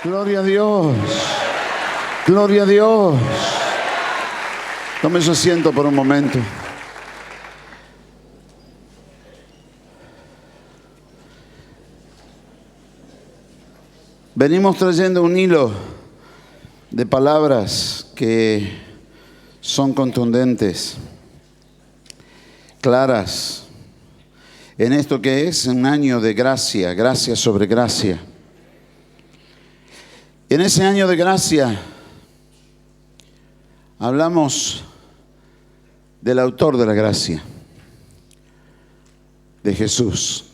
Gloria a Dios. Gloria a Dios. Tome su asiento por un momento. Venimos trayendo un hilo de palabras que son contundentes, claras, en esto que es un año de gracia, gracia sobre gracia. En ese año de gracia hablamos del autor de la gracia, de Jesús,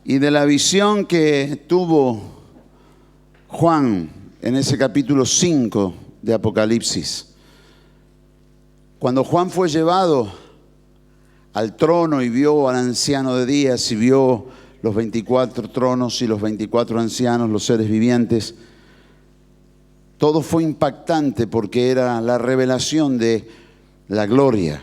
y de la visión que tuvo Juan en ese capítulo 5 de Apocalipsis. Cuando Juan fue llevado al trono y vio al anciano de días y vio los 24 tronos y los 24 ancianos, los seres vivientes, todo fue impactante porque era la revelación de la gloria.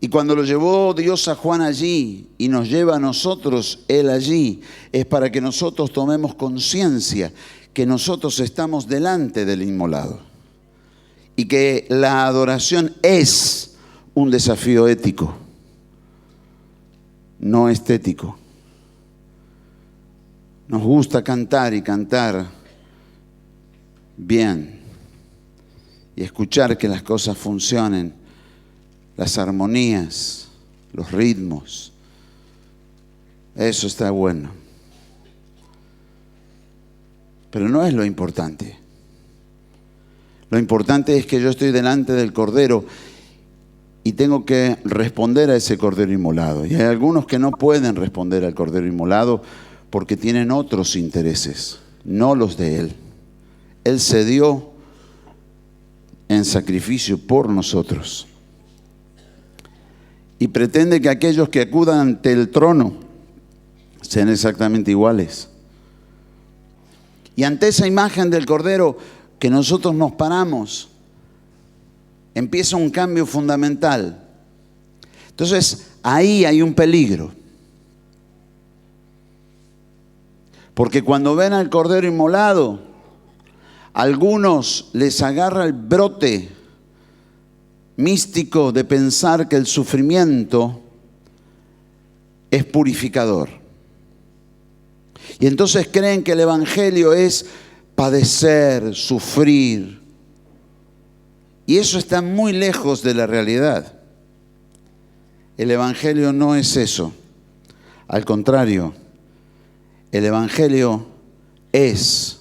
Y cuando lo llevó Dios a Juan allí y nos lleva a nosotros Él allí, es para que nosotros tomemos conciencia que nosotros estamos delante del inmolado y que la adoración es un desafío ético, no estético. Nos gusta cantar y cantar bien y escuchar que las cosas funcionen, las armonías, los ritmos. Eso está bueno. Pero no es lo importante. Lo importante es que yo estoy delante del Cordero y tengo que responder a ese Cordero inmolado. Y hay algunos que no pueden responder al Cordero inmolado porque tienen otros intereses, no los de Él. Él se dio en sacrificio por nosotros. Y pretende que aquellos que acudan ante el trono sean exactamente iguales. Y ante esa imagen del Cordero que nosotros nos paramos, empieza un cambio fundamental. Entonces, ahí hay un peligro. Porque cuando ven al Cordero inmolado, a algunos les agarra el brote místico de pensar que el sufrimiento es purificador. Y entonces creen que el Evangelio es padecer, sufrir. Y eso está muy lejos de la realidad. El Evangelio no es eso. Al contrario, el Evangelio es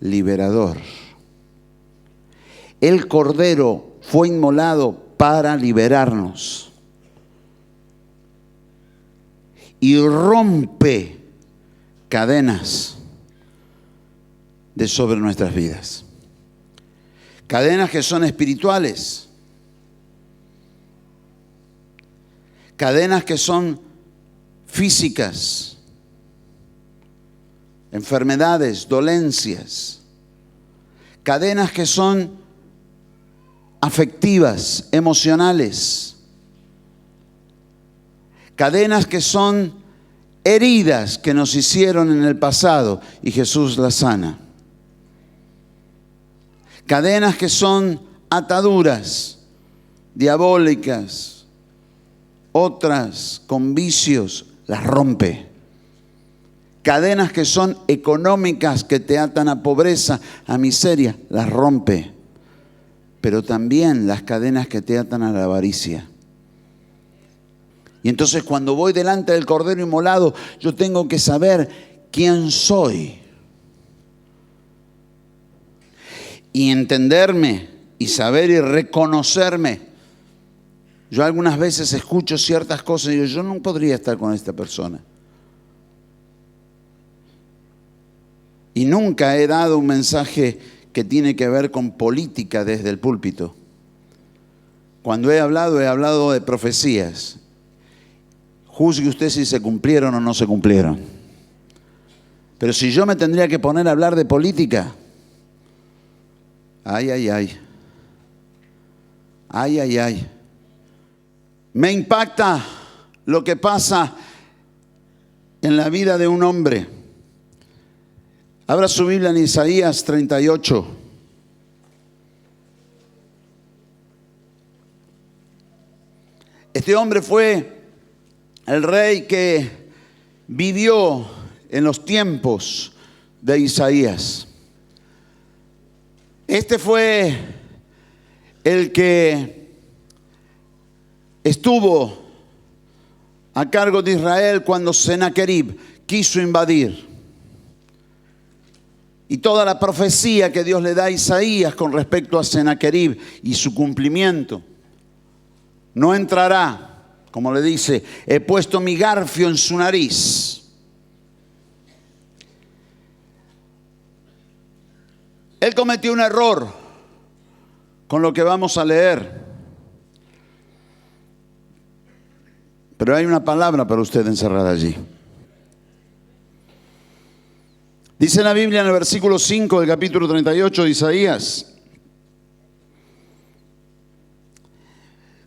liberador. El Cordero fue inmolado para liberarnos y rompe cadenas de sobre nuestras vidas. Cadenas que son espirituales, cadenas que son físicas, enfermedades, dolencias, cadenas que son afectivas, emocionales, cadenas que son heridas que nos hicieron en el pasado y Jesús las sana. Cadenas que son ataduras diabólicas, otras con vicios, las rompe. Cadenas que son económicas, que te atan a pobreza, a miseria, las rompe. Pero también las cadenas que te atan a la avaricia. Y entonces cuando voy delante del Cordero inmolado, yo tengo que saber quién soy. Y entenderme y saber y reconocerme. Yo algunas veces escucho ciertas cosas y digo, yo no podría estar con esta persona. Y nunca he dado un mensaje que tiene que ver con política desde el púlpito. Cuando he hablado de profecías. Juzgue usted si se cumplieron o no se cumplieron. Pero si yo me tendría que poner a hablar de política, ay, ay, ay. Ay, ay, ay. Me impacta lo que pasa en la vida de un hombre Abra su Biblia en Isaías 38. Este hombre fue el rey que vivió en los tiempos de Isaías. Este fue el que estuvo a cargo de Israel cuando Sennacherib quiso invadir. Y toda la profecía que Dios le da a Isaías con respecto a Sennacherib y su cumplimiento. No entrará, como le dice, he puesto mi garfio en su nariz. Él cometió un error con lo que vamos a leer. Pero hay una palabra para usted encerrada allí. Dice la Biblia en el versículo 5 del capítulo 38 de Isaías: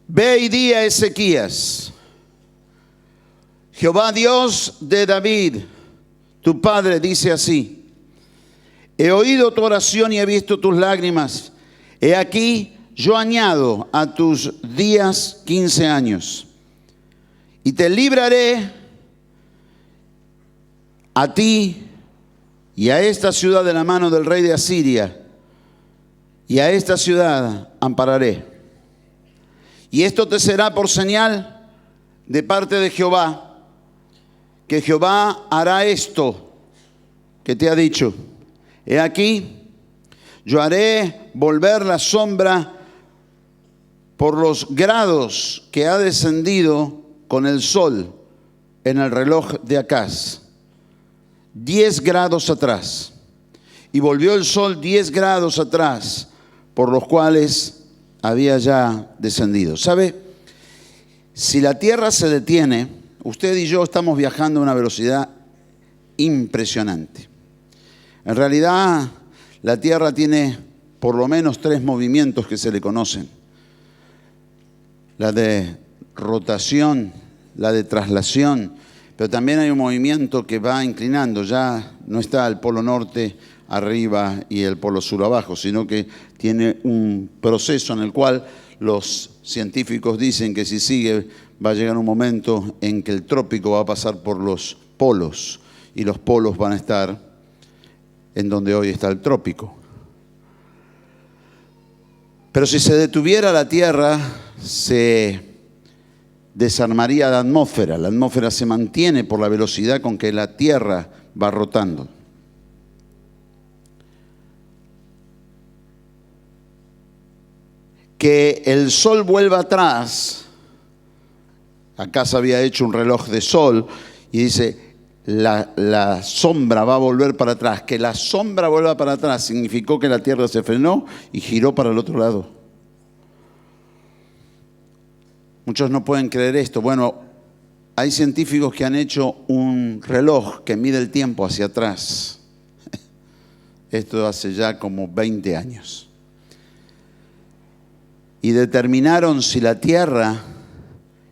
Ve y di a Ezequías, Jehová Dios de David, tu padre, dice así: he oído tu oración y he visto tus lágrimas. He aquí, yo añado a tus días 15 años. Y te libraré a ti y a esta ciudad de la mano del rey de Asiria. Y a esta ciudad ampararé. Y esto te será por señal de parte de Jehová, que Jehová hará esto que te ha dicho. He aquí, yo haré volver la sombra por los grados que ha descendido con el sol en el reloj de Acaz, 10 grados atrás. Y volvió el sol 10 grados atrás, por los cuales había ya descendido. ¿Sabe? Si la tierra se detiene, usted y yo estamos viajando a una velocidad impresionante. En realidad, la tierra tiene por lo menos 3 movimientos que se le conocen: la de rotación, la de traslación, pero también hay un movimiento que va inclinando. Ya no está el polo norte arriba y el polo sur abajo, sino que tiene un proceso en el cual los científicos dicen que si sigue va a llegar un momento en que el trópico va a pasar por los polos y los polos van a estar en donde hoy está el trópico. Pero si se detuviera la Tierra, se desarmaría la atmósfera. La atmósfera se mantiene por la velocidad con que la Tierra va rotando. Que el sol vuelva atrás. Acá se había hecho un reloj de sol y dice: la sombra va a volver para atrás. Que la sombra vuelva para atrás significó que la Tierra se frenó y giró para el otro lado. Muchos no pueden creer esto. Bueno, hay científicos que han hecho un reloj que mide el tiempo hacia atrás. Esto hace ya como 20 años. Y determinaron si la Tierra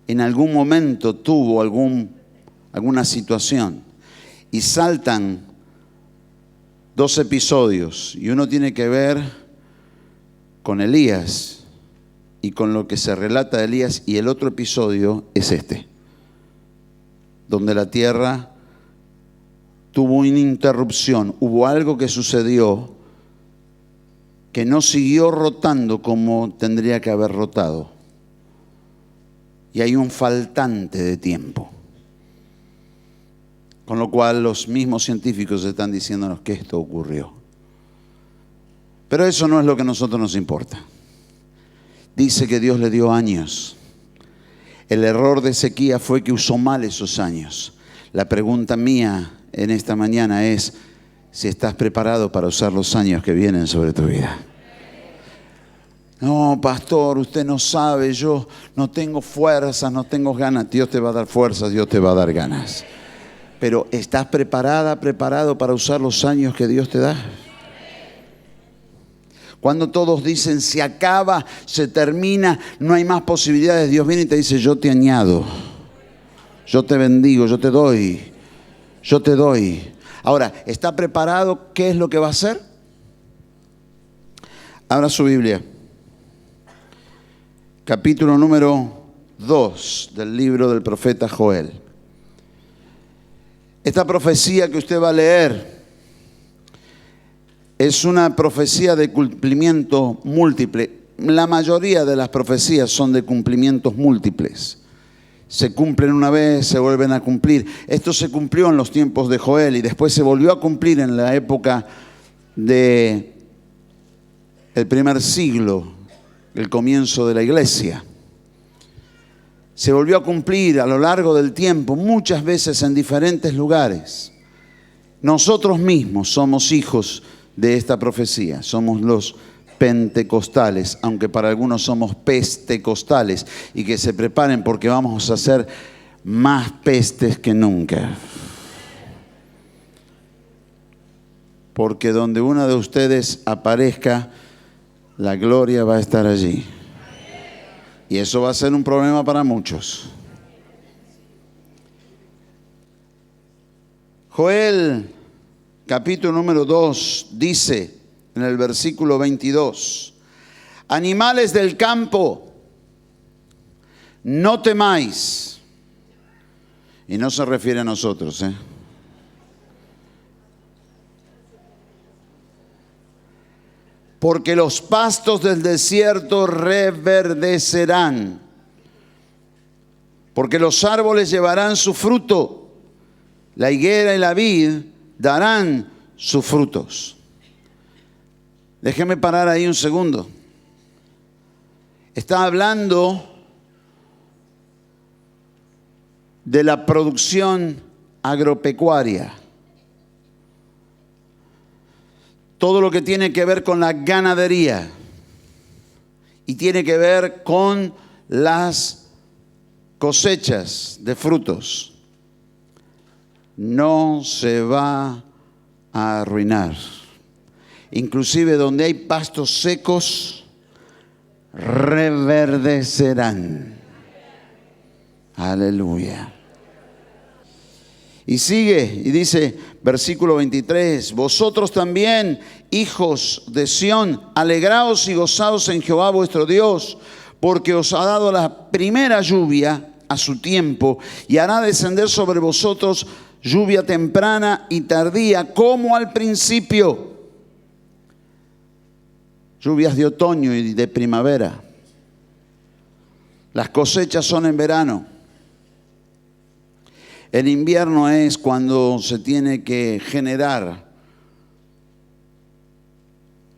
en algún momento tuvo alguna situación. Y saltan 2 episodios. Y uno tiene que ver con Elías y con lo que se relata de Elías. Y el otro episodio es este, donde la tierra tuvo una interrupción. Hubo algo que sucedió que no siguió rotando como tendría que haber rotado. Y hay un faltante de tiempo. Con lo cual los mismos científicos están diciéndonos que esto ocurrió. Pero eso no es lo que a nosotros nos importa. Dice que Dios le dio años. El error de Ezequías fue que usó mal esos años. La pregunta mía en esta mañana es si estás preparado para usar los años que vienen sobre tu vida. No, pastor, usted no sabe, yo no tengo fuerzas, no tengo ganas. Dios te va a dar fuerzas, Dios te va a dar ganas. Pero ¿estás preparado para usar los años que Dios te da? Cuando todos dicen se acaba, se termina, no hay más posibilidades, Dios viene y te dice: yo te añado, yo te bendigo, yo te doy. Ahora, ¿está preparado? ¿Qué es lo que va a hacer? Abra su Biblia. Capítulo número 2 del libro del profeta Joel. Esta profecía que usted va a leer es una profecía de cumplimiento múltiple. La mayoría de las profecías son de cumplimientos múltiples. Se cumplen una vez, se vuelven a cumplir. Esto se cumplió en los tiempos de Joel y después se volvió a cumplir en la época del primer siglo, el comienzo de la iglesia. Se volvió a cumplir a lo largo del tiempo, muchas veces en diferentes lugares. Nosotros mismos somos hijos de esta profecía, somos los pentecostales, aunque para algunos somos pestecostales, y que se preparen porque vamos a hacer más pestes que nunca. Porque donde uno de ustedes aparezca, la gloria va a estar allí. Y eso va a ser un problema para muchos. Joel, capítulo número 2, dice en el versículo 22, animales del campo, no temáis. Y no se refiere a nosotros, porque los pastos del desierto reverdecerán, porque los árboles llevarán su fruto, la higuera y la vid darán sus frutos. Déjeme parar ahí un segundo. Está hablando de la producción agropecuaria. Todo lo que tiene que ver con la ganadería y tiene que ver con las cosechas de frutos. No se va a arruinar. Inclusive donde hay pastos secos, reverdecerán. Aleluya. Y sigue y dice, versículo 23, vosotros también, hijos de Sión, alegraos y gozaos en Jehová vuestro Dios, porque os ha dado la primera lluvia a su tiempo y hará descender sobre vosotros lluvia temprana y tardía, como al principio. Lluvias de otoño y de primavera. Las cosechas son en verano. El invierno es cuando se tiene que generar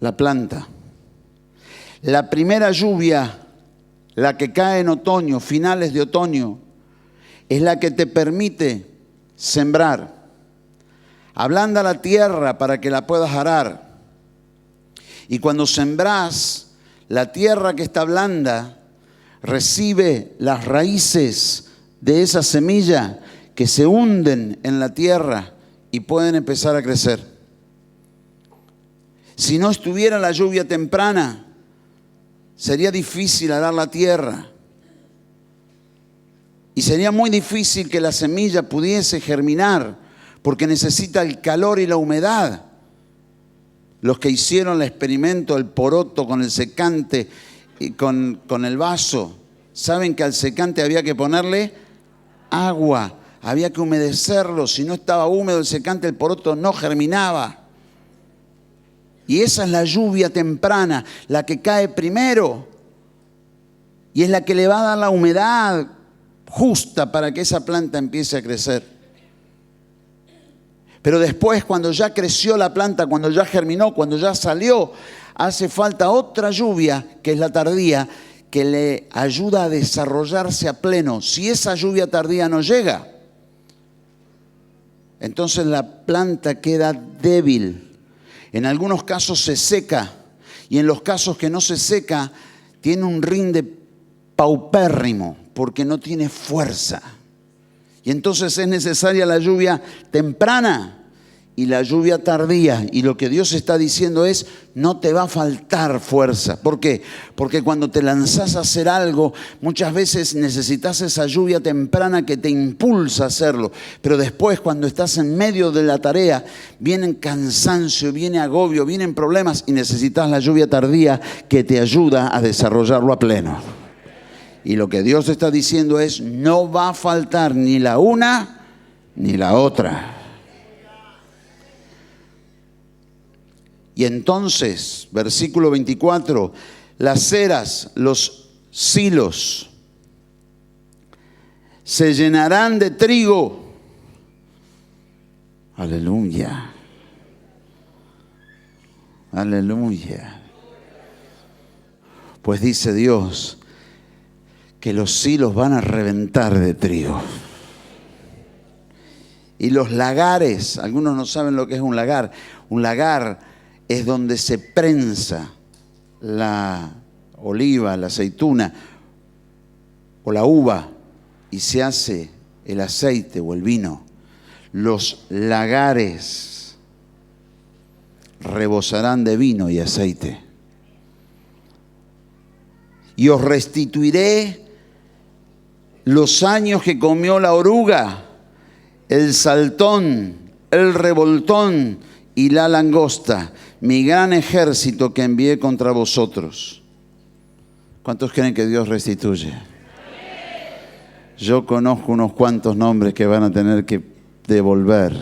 la planta. La primera lluvia, la que cae en otoño, finales de otoño, es la que te permite sembrar. Ablanda la tierra para que la puedas arar. Y cuando sembrás, la tierra que está blanda recibe las raíces de esa semilla que se hunden en la tierra y pueden empezar a crecer. Si no estuviera la lluvia temprana, sería difícil arar la tierra. Y sería muy difícil que la semilla pudiese germinar, porque necesita el calor y la humedad. Los que hicieron el experimento del poroto con el secante y con el vaso, saben que al secante había que ponerle agua. Había que humedecerlo, si no estaba húmedo el secante, el poroto no germinaba. Y esa es la lluvia temprana, la que cae primero. Y es la que le va a dar la humedad justa para que esa planta empiece a crecer. Pero después, cuando ya creció la planta, cuando ya germinó, cuando ya salió, hace falta otra lluvia, que es la tardía, que le ayuda a desarrollarse a pleno. Si esa lluvia tardía no llega, entonces la planta queda débil. En algunos casos se seca y en los casos que no se seca tiene un rinde paupérrimo porque no tiene fuerza. Y entonces es necesaria la lluvia temprana y la lluvia tardía. Y lo que Dios está diciendo es, no te va a faltar fuerza. ¿Por qué? Porque cuando te lanzás a hacer algo, muchas veces necesitas esa lluvia temprana que te impulsa a hacerlo. Pero después, cuando estás en medio de la tarea, viene cansancio, viene agobio, vienen problemas y necesitas la lluvia tardía que te ayuda a desarrollarlo a pleno. Y lo que Dios está diciendo es, no va a faltar ni la una ni la otra. Y entonces, versículo 24, las eras, los silos, se llenarán de trigo. Aleluya. Aleluya. Pues dice Dios que los silos van a reventar de trigo. Y los lagares, algunos no saben lo que es un lagar. Un lagar es donde se prensa la oliva, la aceituna o la uva y se hace el aceite o el vino. Los lagares rebosarán de vino y aceite. Y os restituiré los años que comió la oruga, el saltón, el revoltón y la langosta, mi gran ejército que envié contra vosotros. ¿Cuántos creen que Dios restituye? Yo conozco unos cuantos nombres que van a tener que devolver.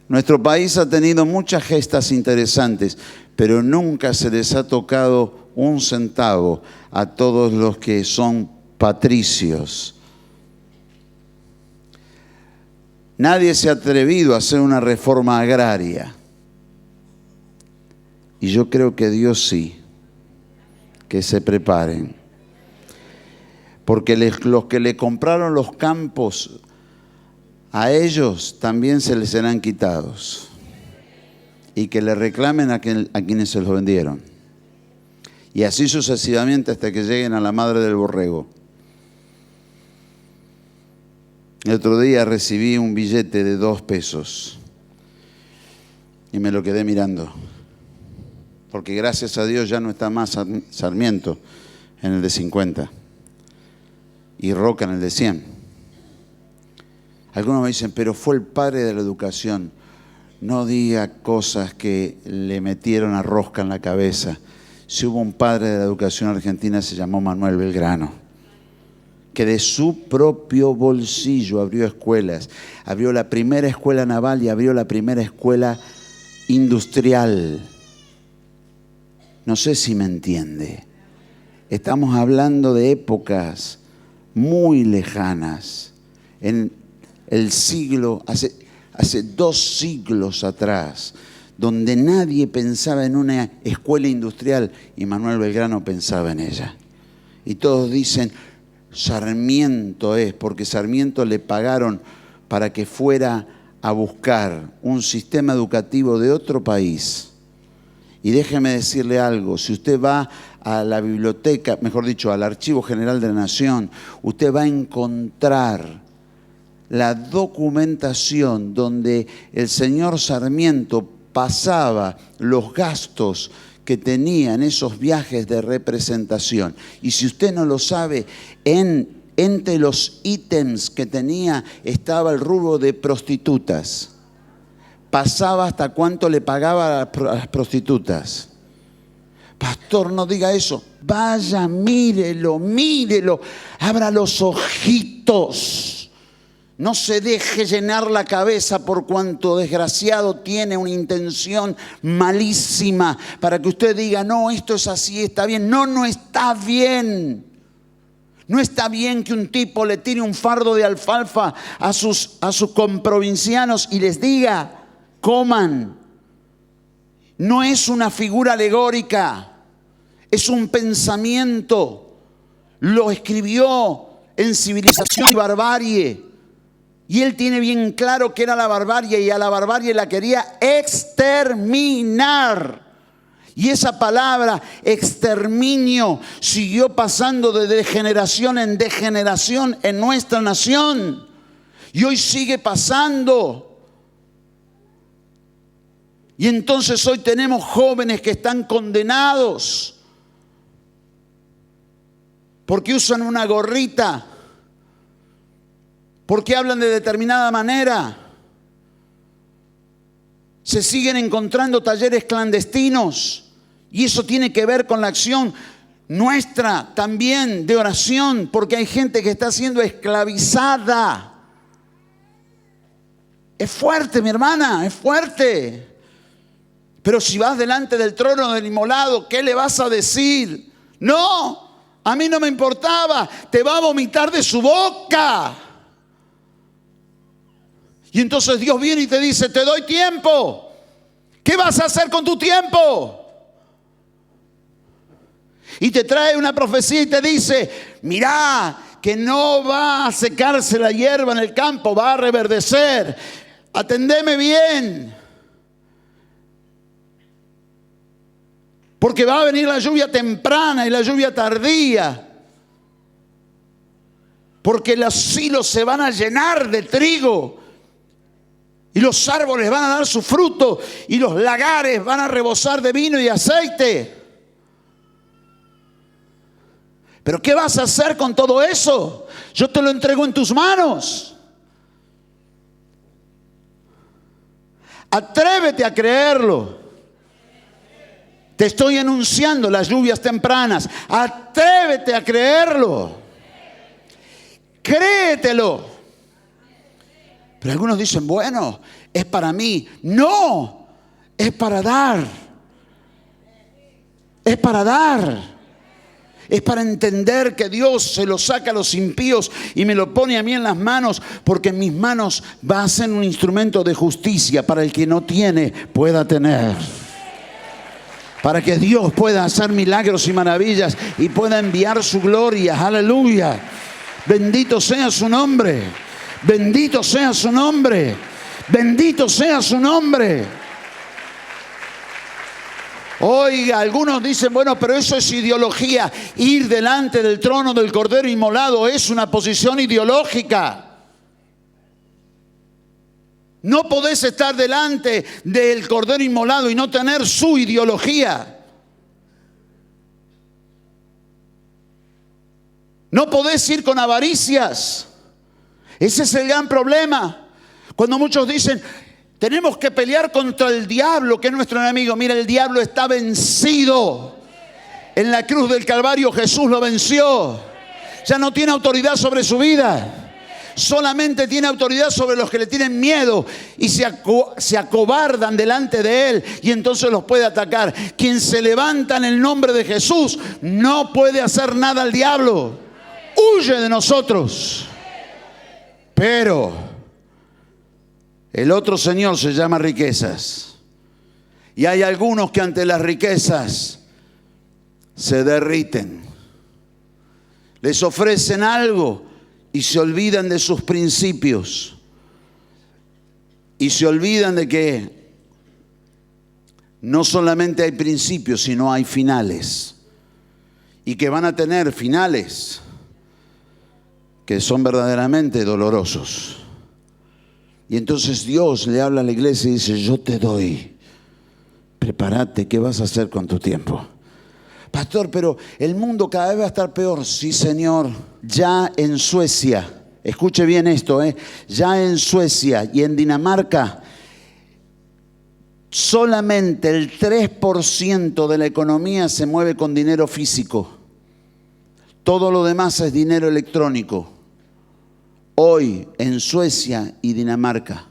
Nuestro país ha tenido muchas gestas interesantes, pero nunca se les ha tocado un centavo a todos los que son patricios. Nadie se ha atrevido a hacer una reforma agraria. Y yo creo que Dios sí, que se preparen. Porque los que le compraron los campos, a ellos también se les serán quitados. Y que le reclamen a quienes se los vendieron. Y así sucesivamente hasta que lleguen a la madre del borrego. El otro día recibí un billete de 2 pesos y me lo quedé mirando. Porque gracias a Dios ya no está más Sarmiento en el de 50 y Roca en el de 100. Algunos me dicen, pero fue el padre de la educación. No diga cosas que le metieron a rosca en la cabeza. Si hubo un padre de la educación argentina, se llamó Manuel Belgrano, que de su propio bolsillo abrió escuelas. Abrió la primera escuela naval y abrió la primera escuela industrial. No sé si me entiende. Estamos hablando de épocas muy lejanas. En el siglo, hace 2 siglos atrás, donde nadie pensaba en una escuela industrial y Manuel Belgrano pensaba en ella. Y todos dicen, Sarmiento es, porque Sarmiento le pagaron para que fuera a buscar un sistema educativo de otro país. Y déjeme decirle algo, si usted va a la biblioteca, mejor dicho, al Archivo General de la Nación, usted va a encontrar la documentación donde el señor Sarmiento pasaba los gastos que tenía en esos viajes de representación. Y si usted no lo sabe, entre los ítems que tenía estaba el rubro de prostitutas. Pasaba hasta cuánto le pagaba a las prostitutas. Pastor, no diga eso. Vaya, mírelo, abra los ojitos. No se deje llenar la cabeza por cuanto desgraciado tiene una intención malísima para que usted diga, no, esto es así, está bien. No, no está bien. No está bien que un tipo le tire un fardo de alfalfa a sus comprovincianos y les diga, coman. No es una figura alegórica, es un pensamiento. Lo escribió en Civilización y Barbarie. Y él tiene bien claro que era la barbarie y a la barbarie la quería exterminar. Y esa palabra, exterminio, siguió pasando de generación en generación en nuestra nación. Y hoy sigue pasando. Y entonces hoy tenemos jóvenes que están condenados porque usan una gorrita, porque hablan de determinada manera. Se siguen encontrando talleres clandestinos y eso tiene que ver con la acción nuestra también de oración, porque hay gente que está siendo esclavizada. Es fuerte, mi hermana, es fuerte. Pero si vas delante del trono del inmolado, ¿qué le vas a decir? No, a mí no me importaba, te va a vomitar de su boca. Y entonces Dios viene y te dice, te doy tiempo. ¿Qué vas a hacer con tu tiempo? Y te trae una profecía y te dice, mirá, que no va a secarse la hierba en el campo, va a reverdecer. Atendeme bien. Porque va a venir la lluvia temprana y la lluvia tardía. Porque los silos se van a llenar de trigo. Y los árboles van a dar su fruto. Y los lagares van a rebosar de vino y aceite. ¿Pero qué vas a hacer con todo eso? Yo te lo entrego en tus manos. Atrévete a creerlo. Te estoy anunciando las lluvias tempranas. Atrévete a creerlo. Créetelo. Pero algunos dicen, bueno, es para mí. No, es para dar. Es para dar. Es para entender que Dios se lo saca a los impíos y me lo pone a mí en las manos, porque en mis manos va a ser un instrumento de justicia para el que no tiene pueda tener. Para que Dios pueda hacer milagros y maravillas y pueda enviar su gloria. Aleluya. Bendito sea su nombre. Bendito sea su nombre. Bendito sea su nombre. Oiga, algunos dicen, bueno, pero eso es ideología. Ir delante del trono del Cordero Inmolado es una posición ideológica. No podés estar delante del Cordero Inmolado y no tener su ideología. No podés ir con avaricias. Ese es el gran problema. Cuando muchos dicen, tenemos que pelear contra el diablo, que es nuestro enemigo. Mira, el diablo está vencido. En la cruz del Calvario Jesús lo venció. Ya no tiene autoridad sobre su vida. Solamente tiene autoridad sobre los que le tienen miedo y se acobardan delante de él, y entonces los puede atacar. Quien se levanta en el nombre de Jesús no puede hacer nada al diablo. Huye de nosotros. Pero el otro señor se llama riquezas. Y hay algunos que ante las riquezas se derriten. Les ofrecen algo y se olvidan de sus principios. Y se olvidan de que no solamente hay principios, sino hay finales. Y que van a tener finales que son verdaderamente dolorosos. Y entonces Dios le habla a la iglesia y dice, yo te doy. Prepárate, ¿qué vas a hacer con tu tiempo? Pastor, pero el mundo cada vez va a estar peor. Sí, Señor. Ya en Suecia, escuche bien esto, ya en Suecia y en Dinamarca, solamente el 3% de la economía se mueve con dinero físico. Todo lo demás es dinero electrónico. Hoy en Suecia y Dinamarca.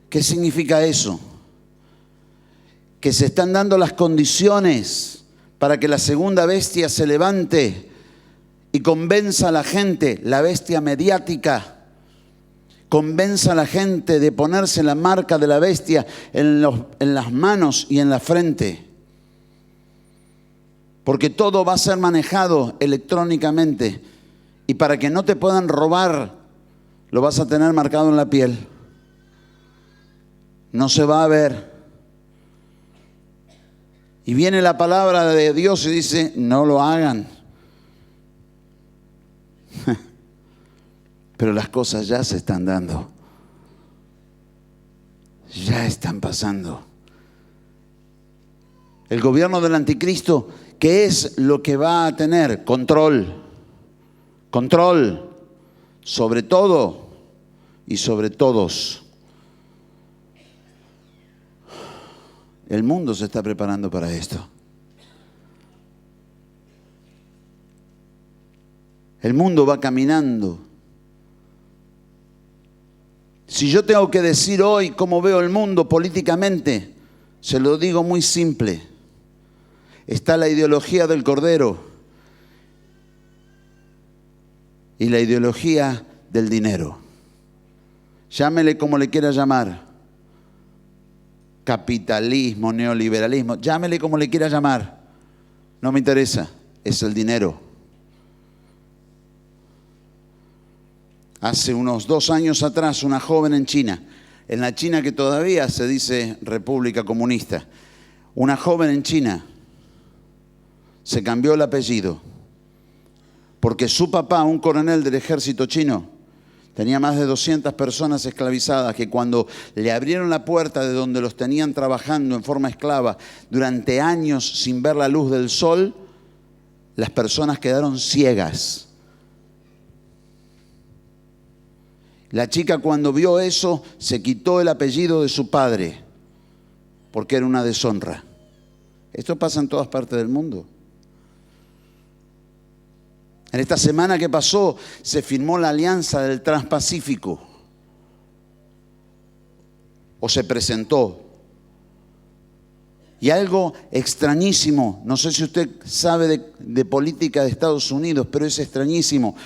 ¿Qué significa eso? Que se están dando las condiciones para que la segunda bestia se levante y convenza a la gente, la bestia mediática, convenza a la gente de ponerse la marca de la bestia en las manos y en la frente. Porque todo va a ser manejado electrónicamente. Y para que no te puedan robar, lo vas a tener marcado en la piel. No se va a ver. Y viene la palabra de Dios y dice, no lo hagan. Pero las cosas ya se están dando. Ya están pasando. El gobierno del anticristo, ¿qué es lo que va a tener? Control. Control sobre todo y sobre todos. El mundo se está preparando para esto. El mundo va caminando. Si yo tengo que decir hoy cómo veo el mundo políticamente, se lo digo muy simple. Está la ideología del Cordero y la ideología del dinero. Llámele como le quiera llamar. Capitalismo, neoliberalismo, llámele como le quiera llamar. No me interesa, es el dinero. Hace unos 2 años atrás, una joven en China, en la China que todavía se dice República Comunista, una joven en China se cambió el apellido porque su papá, un coronel del ejército chino, tenía más de 200 personas esclavizadas que cuando le abrieron la puerta de donde los tenían trabajando en forma esclava durante años sin ver la luz del sol, las personas quedaron ciegas. La chica cuando vio eso se quitó el apellido de su padre porque era una deshonra. Esto pasa en todas partes del mundo. En esta semana que pasó se firmó la Alianza del Transpacífico, o se presentó. Y algo extrañísimo, no sé si usted sabe de política de Estados Unidos, pero es extrañísimo.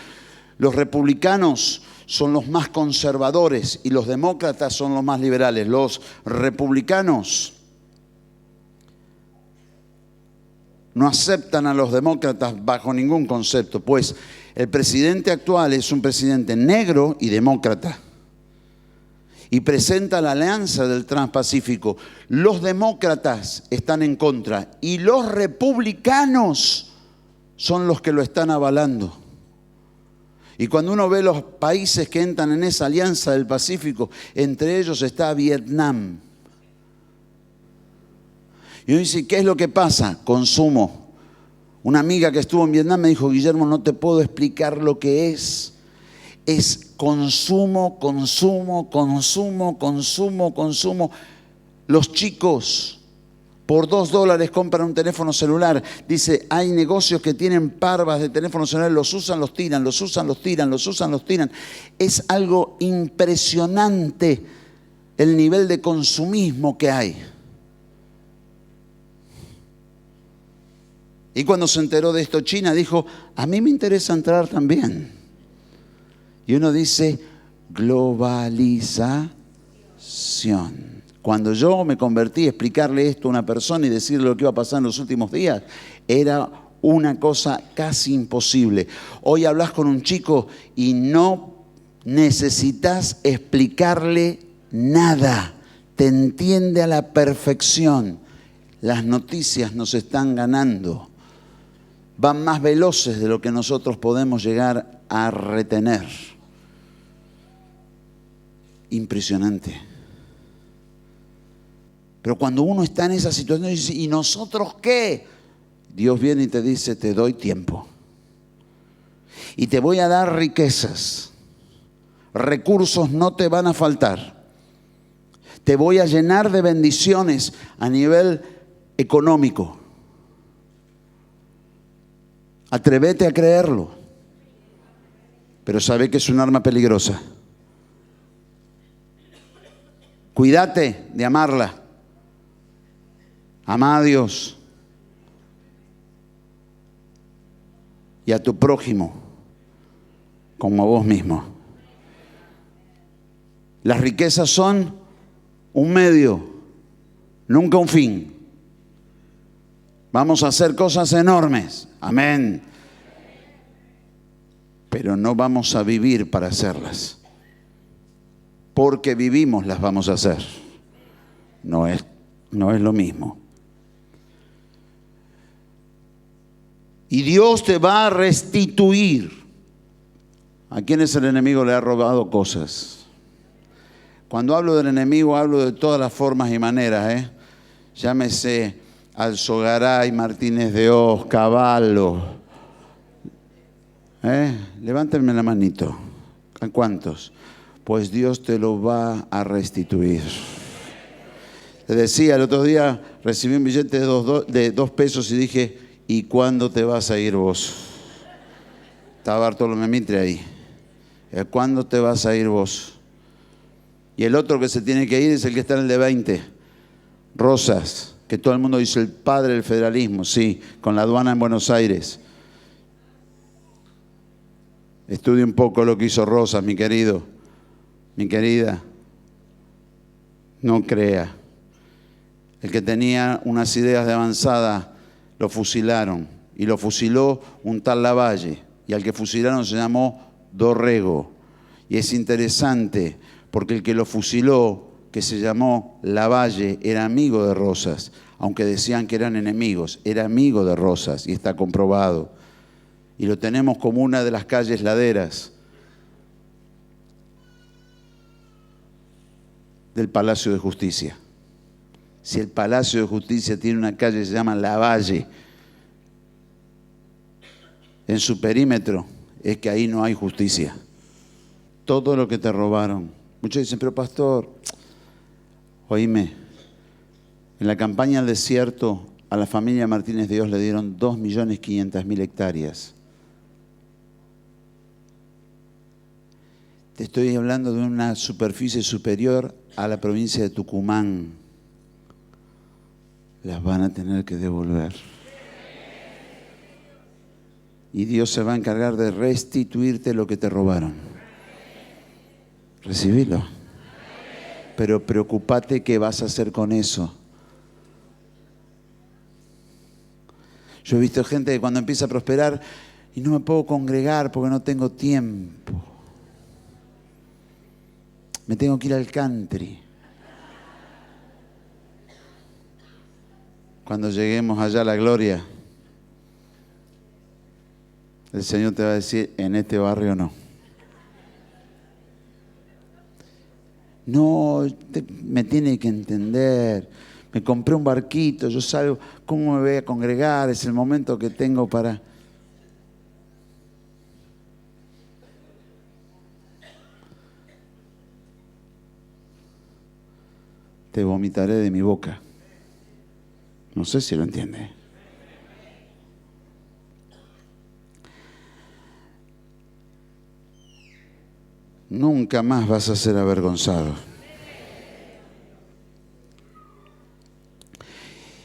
Los republicanos son los más conservadores y los demócratas son los más liberales. Los republicanos no aceptan a los demócratas bajo ningún concepto, pues el presidente actual es un presidente negro y demócrata. Y presenta la alianza del Transpacífico. Los demócratas están en contra y los republicanos son los que lo están avalando. Y cuando uno ve los países que entran en esa alianza del Pacífico, entre ellos está Vietnam. Y uno dice, ¿qué es lo que pasa? Consumo. Una amiga que estuvo en Vietnam me dijo, Guillermo, no te puedo explicar lo que es. Es consumo, consumo, consumo, consumo, consumo. Los chicos por $2 compran un teléfono celular. Dice, hay negocios que tienen parvas de teléfonos celulares, los usan, los tiran, los usan, los tiran, los usan, los tiran. Es algo impresionante el nivel de consumismo que hay. Y cuando se enteró de esto China dijo, a mí me interesa entrar también. Y uno dice, globalización. Cuando yo me convertí a explicarle esto a una persona y decirle lo que iba a pasar en los últimos días, era una cosa casi imposible. Hoy hablas con un chico y no necesitas explicarle nada. Te entiende a la perfección. Las noticias nos están ganando. Van más veloces de lo que nosotros podemos llegar a retener. Impresionante. Pero cuando uno está en esa situación y dice, ¿y nosotros qué? Dios viene y te dice, te doy tiempo. Y te voy a dar riquezas. Recursos no te van a faltar. Te voy a llenar de bendiciones a nivel económico. Atrévete a creerlo. Pero sabe que es un arma peligrosa. Cuídate de amarla. Ama a Dios y a tu prójimo como a vos mismo. Las riquezas son un medio, nunca un fin. Vamos a hacer cosas enormes, amén. Pero no vamos a vivir para hacerlas. Porque vivimos las vamos a hacer. No es lo mismo. Y Dios te va a restituir ¿A quiénes el enemigo le ha robado cosas? Cuando hablo del enemigo, hablo de todas las formas y maneras, Llámese Alzogaray, Martínez de Oz, Caballo. Levántenme la manito. ¿A cuántos? Pues Dios te lo va a restituir. Te decía, el otro día recibí un billete de 2 pesos y dije, ¿y cuándo te vas a ir vos? Estaba Bartolomé Mitre ahí. ¿Cuándo te vas a ir vos? Y el otro que se tiene que ir es el que está en el de 20. Rosas, que todo el mundo dice el padre del federalismo, sí, con la aduana en Buenos Aires. Estudie un poco lo que hizo Rosas, mi querido, mi querida. No crea. El que tenía unas ideas de avanzada lo fusilaron y lo fusiló un tal Lavalle. Y al que fusilaron se llamó Dorrego. Y es interesante porque el que lo fusiló, que se llamó Lavalle, era amigo de Rosas. Aunque decían que eran enemigos, era amigo de Rosas y está comprobado. Y lo tenemos como una de las calles laderas del Palacio de Justicia. Si el Palacio de Justicia tiene una calle que se llama Lavalle, en su perímetro, es que ahí no hay justicia. Todo lo que te robaron. Muchos dicen, pero pastor, oíme, en la campaña al desierto a la familia Martínez de Dios le dieron 2.500.000 hectáreas. Te estoy hablando de una superficie superior a la provincia de Tucumán. Las van a tener que devolver. Y Dios se va a encargar de restituirte lo que te robaron. Recibilo. Pero preocúpate qué vas a hacer con eso. Yo he visto gente que cuando empieza a prosperar y no me puedo congregar porque no tengo tiempo. Me tengo que ir al country. Cuando lleguemos allá a la gloria, el Señor te va a decir, en este barrio no. No, me tiene que entender. Me compré un barquito, yo salgo, ¿cómo me voy a congregar? Es el momento que tengo para... Te vomitaré de mi boca. No sé si lo entiende. Nunca más vas a ser avergonzado.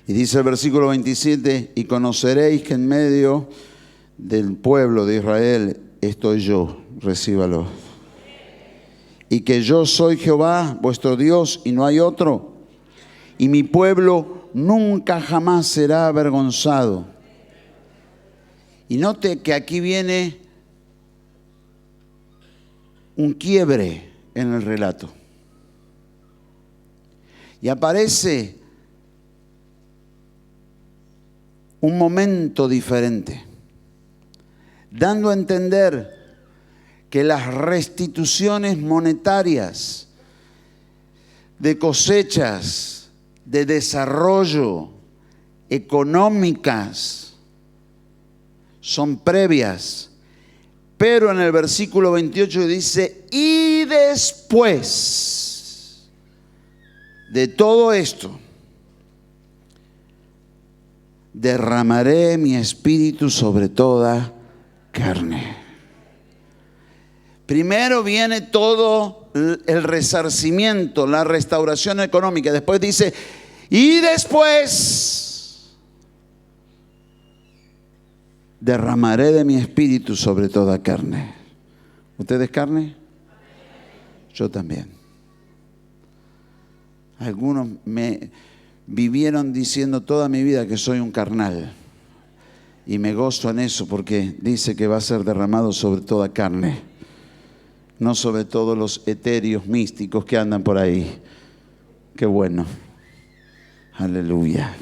Y dice el versículo 27, y conoceréis que en medio del pueblo de Israel estoy yo, recíbalo. Y que yo soy Jehová, vuestro Dios, y no hay otro. Y mi pueblo nunca jamás será avergonzado. Y note que aquí viene un quiebre en el relato. Y aparece un momento diferente, dando a entender que las restituciones monetarias de cosechas, de desarrollo, económicas, son previas. Pero en el versículo 28 dice, y después de todo esto, derramaré mi espíritu sobre toda carne. Primero viene todo el resarcimiento, la restauración económica. Después dice, y después derramaré de mi espíritu sobre toda carne. ¿Usted es carne? Yo también. Algunos me vivieron diciendo toda mi vida que soy un carnal. Y me gozo en eso porque dice que va a ser derramado sobre toda carne. No sobre todos los etéreos místicos que andan por ahí. Qué bueno. Aleluya.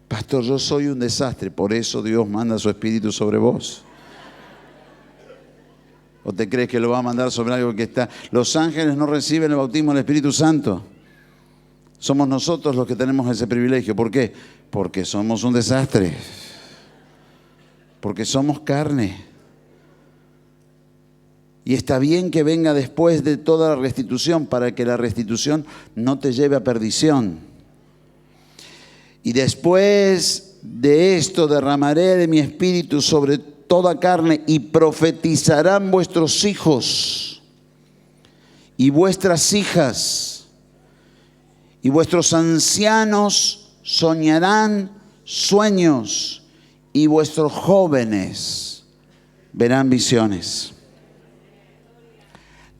Pastor, yo soy un desastre, por eso Dios manda su espíritu sobre vos. ¿O te crees que lo va a mandar sobre algo que está? Los ángeles no reciben el bautismo del Espíritu Santo. Somos nosotros los que tenemos ese privilegio. ¿Por qué? Porque somos un desastre. Porque somos carne. Y está bien que venga después de toda la restitución para que la restitución no te lleve a perdición. Y después de esto derramaré de mi espíritu sobre toda carne y profetizarán vuestros hijos y vuestras hijas y vuestros ancianos soñarán sueños y vuestros jóvenes verán visiones.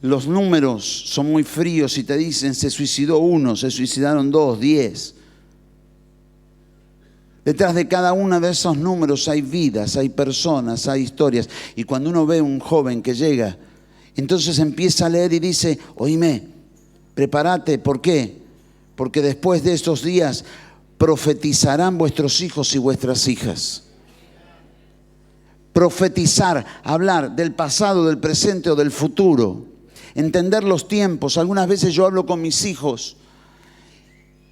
Los números son muy fríos y te dicen se suicidó uno, se suicidaron 2, 10. Detrás de cada uno de esos números hay vidas, hay personas, hay historias. Y cuando uno ve un joven que llega, entonces empieza a leer y dice, oíme, prepárate, ¿por qué? Porque después de estos días profetizarán vuestros hijos y vuestras hijas. Profetizar, hablar del pasado, del presente o del futuro. Entender los tiempos. Algunas veces yo hablo con mis hijos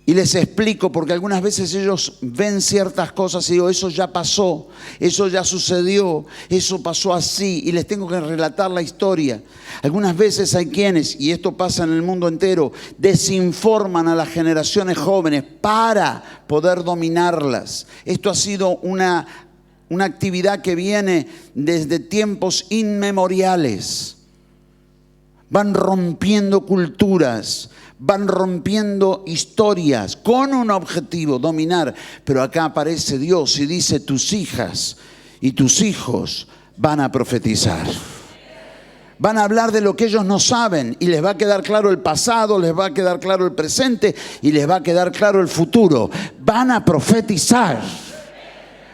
y les explico, porque algunas veces ellos ven ciertas cosas y digo, eso ya pasó, eso ya sucedió, eso pasó así, y les tengo que relatar la historia. Algunas veces hay quienes, y esto pasa en el mundo entero, desinforman a las generaciones jóvenes para poder dominarlas. Esto ha sido una actividad que viene desde tiempos inmemoriales. Van rompiendo culturas, van rompiendo historias con un objetivo, dominar. Pero acá aparece Dios y dice, tus hijas y tus hijos van a profetizar. Van a hablar de lo que ellos no saben y les va a quedar claro el pasado, les va a quedar claro el presente y les va a quedar claro el futuro. Van a profetizar.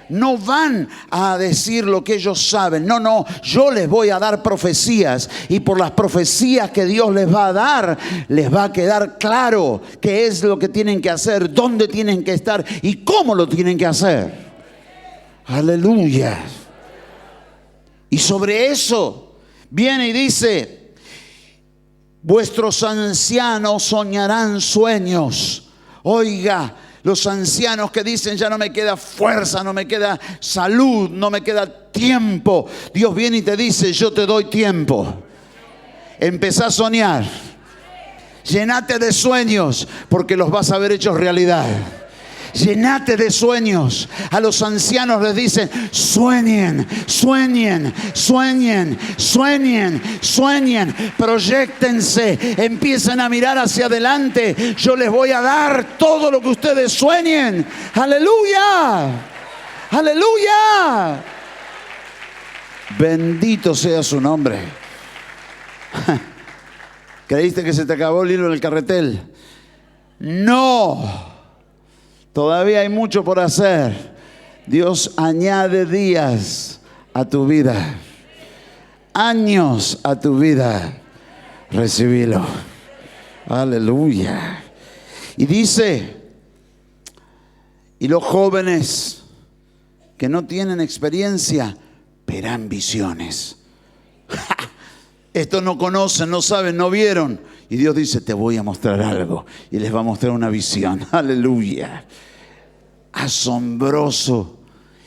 No van a decir lo que ellos saben. No, yo les voy a dar profecías. Y por las profecías que Dios les va a dar, les va a quedar claro qué es lo que tienen que hacer, dónde tienen que estar y cómo lo tienen que hacer. Aleluya. Y sobre eso viene y dice, vuestros ancianos soñarán sueños. Oiga, los ancianos que dicen ya no me queda fuerza, no me queda salud, no me queda tiempo. Dios viene y te dice, yo te doy tiempo. Empezá a soñar. Llenate de sueños porque los vas a ver hechos realidad. Llenate de sueños. A los ancianos les dicen, sueñen, sueñen, sueñen, sueñen, sueñen, proyéctense, empiecen a mirar hacia adelante. Yo les voy a dar todo lo que ustedes sueñen. Aleluya, aleluya. Bendito sea su nombre. ¿Creíste que se te acabó el hilo en el carretel? No. Todavía hay mucho por hacer. Dios añade días a tu vida, años a tu vida. Recibilo. Aleluya. Y dice, y los jóvenes que no tienen experiencia verán visiones. Estos no conocen, no saben, no vieron. Y Dios dice, te voy a mostrar algo. Y les va a mostrar una visión. Aleluya. Asombroso.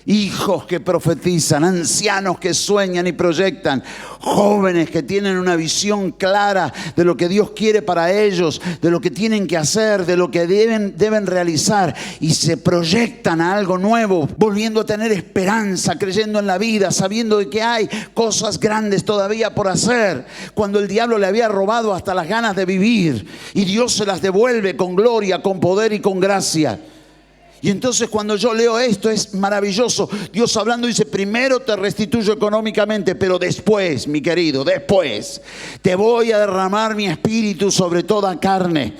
Hijos que profetizan, ancianos que sueñan y proyectan, jóvenes que tienen una visión clara de lo que Dios quiere para ellos, de lo que tienen que hacer, de lo que deben realizar, y se proyectan a algo nuevo, volviendo a tener esperanza, creyendo en la vida, sabiendo de que hay cosas grandes todavía por hacer. Cuando el diablo le había robado hasta las ganas de vivir, y Dios se las devuelve con gloria, con poder y con gracia. Y entonces cuando yo leo esto es maravilloso. Dios hablando dice, primero te restituyo económicamente, pero después, mi querido, después te voy a derramar mi espíritu sobre toda carne.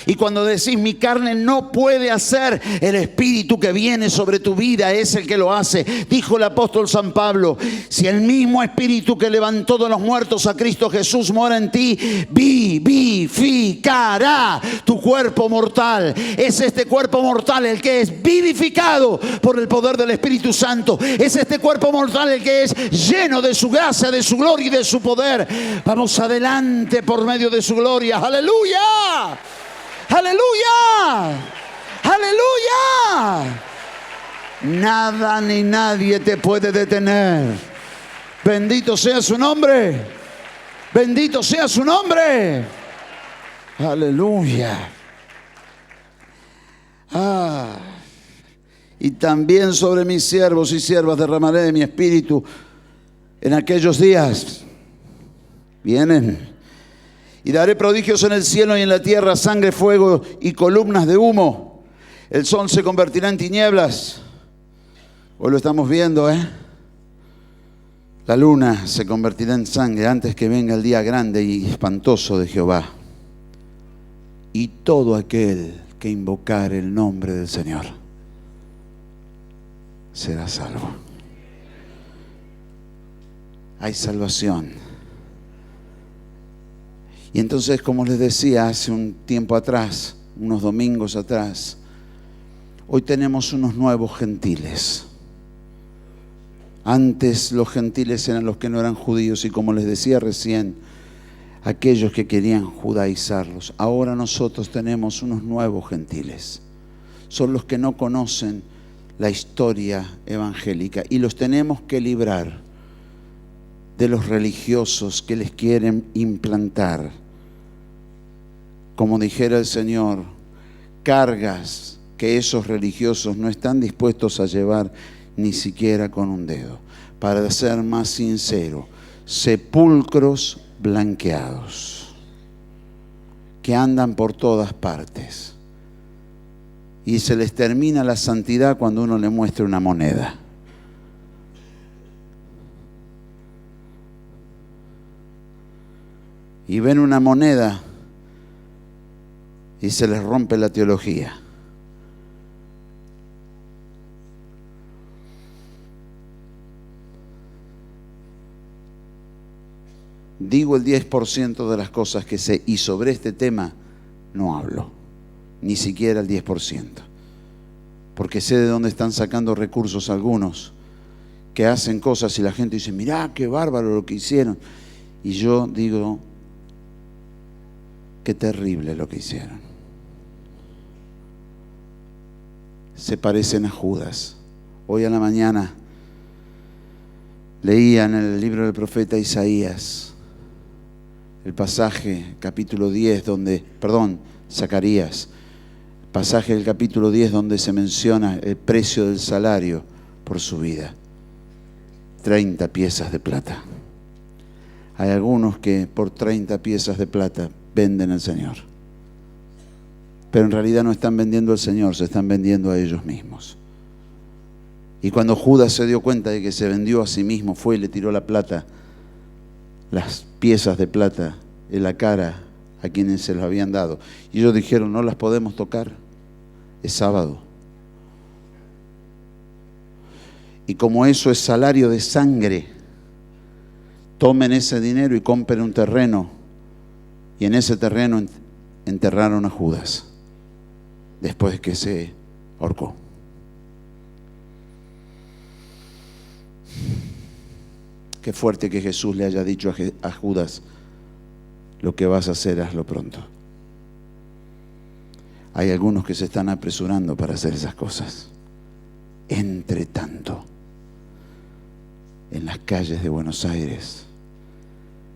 Y cuando decís mi carne no puede hacer, el espíritu que viene sobre tu vida es el que lo hace. Dijo el apóstol San Pablo, si el mismo espíritu que levantó de los muertos a Cristo Jesús mora en ti, vivificará tu cuerpo mortal. Es este cuerpo mortal el que es es vivificado por el poder del Espíritu Santo. Es este cuerpo mortal el que es lleno de su gracia, de su gloria y de su poder. Vamos adelante por medio de su gloria. ¡Aleluya! ¡Aleluya! ¡Aleluya! Nada ni nadie te puede detener. Bendito sea su nombre. Bendito sea su nombre. Aleluya. Y también sobre mis siervos y siervas derramaré de mi espíritu en aquellos días. Vienen. Y daré prodigios en el cielo y en la tierra, sangre, fuego y columnas de humo. El sol se convertirá en tinieblas. Hoy lo estamos viendo, La luna se convertirá en sangre antes que venga el día grande y espantoso de Jehová. Y todo aquel que invocar el nombre del Señor será salvo. Hay salvación. Y entonces, como les decía hace un tiempo atrás, unos domingos atrás, hoy tenemos unos nuevos gentiles. Antes los gentiles eran los que no eran judíos y, como les decía recién, aquellos que querían judaizarlos. Ahora nosotros tenemos unos nuevos gentiles. Son los que no conocen la historia evangélica y los tenemos que librar de los religiosos que les quieren implantar, como dijera el Señor, cargas que esos religiosos no están dispuestos a llevar ni siquiera con un dedo. Para ser más sincero, sepulcros blanqueados que andan por todas partes y se les termina la santidad cuando uno le muestra una moneda. Y ven una moneda y se les rompe la teología. Digo el 10% de las cosas que sé y sobre este tema no hablo, ni siquiera el 10%, porque sé de dónde están sacando recursos algunos que hacen cosas y la gente dice, mirá qué bárbaro lo que hicieron, y yo digo, qué terrible lo que hicieron. Se parecen a Judas. Hoy a la mañana leía en el libro del profeta Isaías el pasaje, capítulo 10, Zacarías, pasaje del capítulo 10 donde se menciona el precio del salario por su vida. 30 piezas de plata. Hay algunos que por 30 piezas de plata venden al Señor. Pero en realidad no están vendiendo al Señor, se están vendiendo a ellos mismos. Y cuando Judas se dio cuenta de que se vendió a sí mismo, fue y le tiró la plata, las piezas de plata en la cara a quienes se los habían dado. Y ellos dijeron, no las podemos tocar, es sábado. Y como eso es salario de sangre, tomen ese dinero y compren un terreno. Y en ese terreno enterraron a Judas, después que se ahorcó. Qué fuerte que Jesús le haya dicho a Judas, lo que vas a hacer, hazlo pronto. Hay algunos que se están apresurando para hacer esas cosas. Entre tanto, en las calles de Buenos Aires,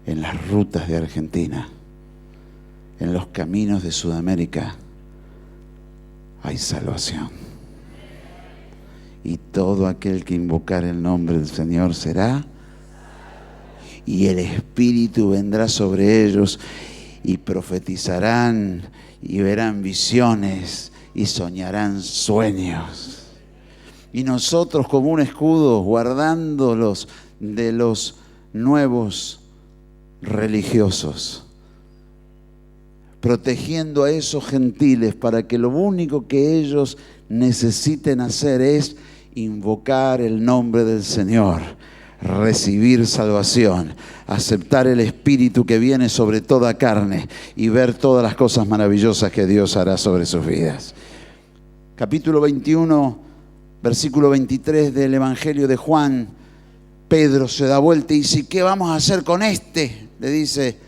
en las rutas de Argentina, en los caminos de Sudamérica, hay salvación. Y todo aquel que invocar el nombre del Señor será, y el Espíritu vendrá sobre ellos, y profetizarán, y verán visiones, y soñarán sueños. Y nosotros, como un escudo, guardándolos de los nuevos religiosos, protegiendo a esos gentiles para que lo único que ellos necesiten hacer es invocar el nombre del Señor, recibir salvación, aceptar el Espíritu que viene sobre toda carne y ver todas las cosas maravillosas que Dios hará sobre sus vidas. capítulo 21, versículo 23 del Evangelio de Juan, Pedro se da vuelta y dice, ¿qué vamos a hacer con este? Le dice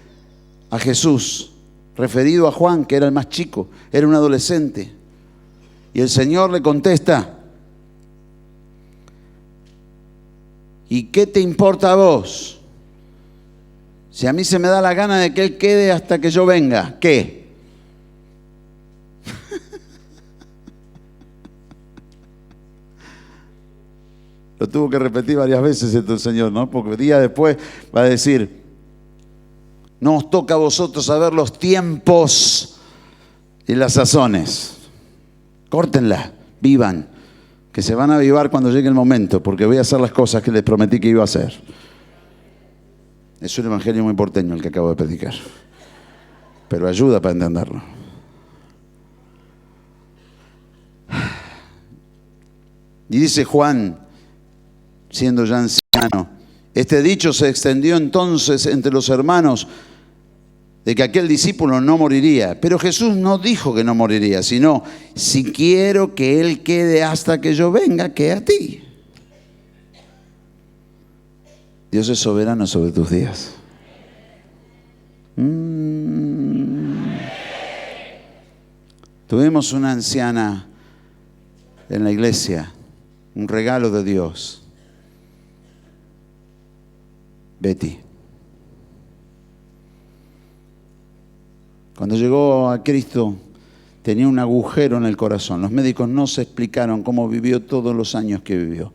a Jesús, referido a Juan, que era el más chico, era un adolescente. Y el Señor le contesta, ¿y qué te importa a vos? Si a mí se me da la gana de que él quede hasta que yo venga, ¿qué? Lo tuvo que repetir varias veces esto el Señor, ¿no? Porque días después va a decir, no os toca a vosotros saber los tiempos y las sazones. Córtenla, vivan, que se van a avivar cuando llegue el momento, porque voy a hacer las cosas que les prometí que iba a hacer. Es un evangelio muy porteño el que acabo de predicar, pero ayuda para entenderlo. Y dice Juan, siendo ya anciano, este dicho se extendió entonces entre los hermanos de que aquel discípulo no moriría. Pero Jesús no dijo que no moriría, sino, si quiero que él quede hasta que yo venga, quede a ti. Dios es soberano sobre tus días. Tuvimos una anciana en la iglesia, un regalo de Dios, Betty. Cuando llegó a Cristo tenía un agujero en el corazón. Los médicos no se explicaron cómo vivió todos los años que vivió.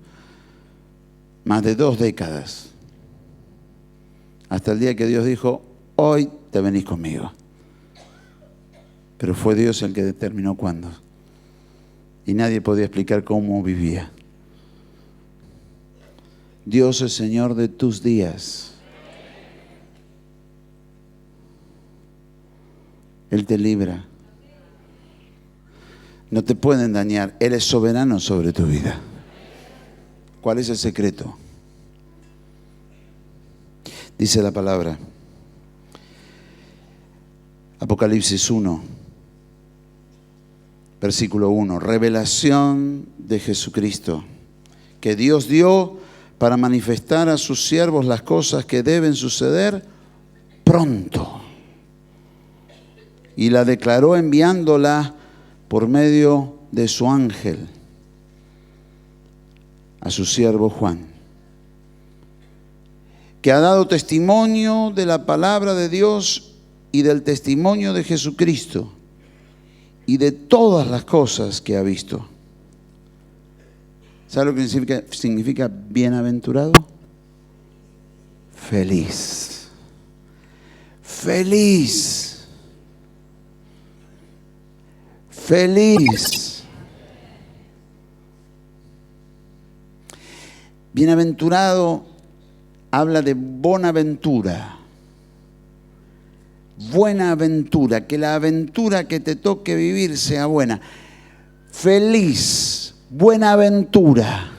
Más de 2 décadas. Hasta el día que Dios dijo, hoy te venís conmigo. Pero fue Dios el que determinó cuándo. Y nadie podía explicar cómo vivía. Dios es Señor de tus días. Él te libra. No te pueden dañar. Él es soberano sobre tu vida. ¿Cuál es el secreto? Dice la palabra. Apocalipsis 1, versículo 1. Revelación de Jesucristo, que Dios dio para manifestar a sus siervos las cosas que deben suceder pronto. Y la declaró enviándola por medio de su ángel a su siervo Juan, que ha dado testimonio de la palabra de Dios y del testimonio de Jesucristo y de todas las cosas que ha visto. ¿Sabe lo que significa bienaventurado? Feliz. Feliz. Feliz. Bienaventurado habla de bonaventura. Buena aventura, que la aventura que te toque vivir sea buena. Feliz, buena aventura.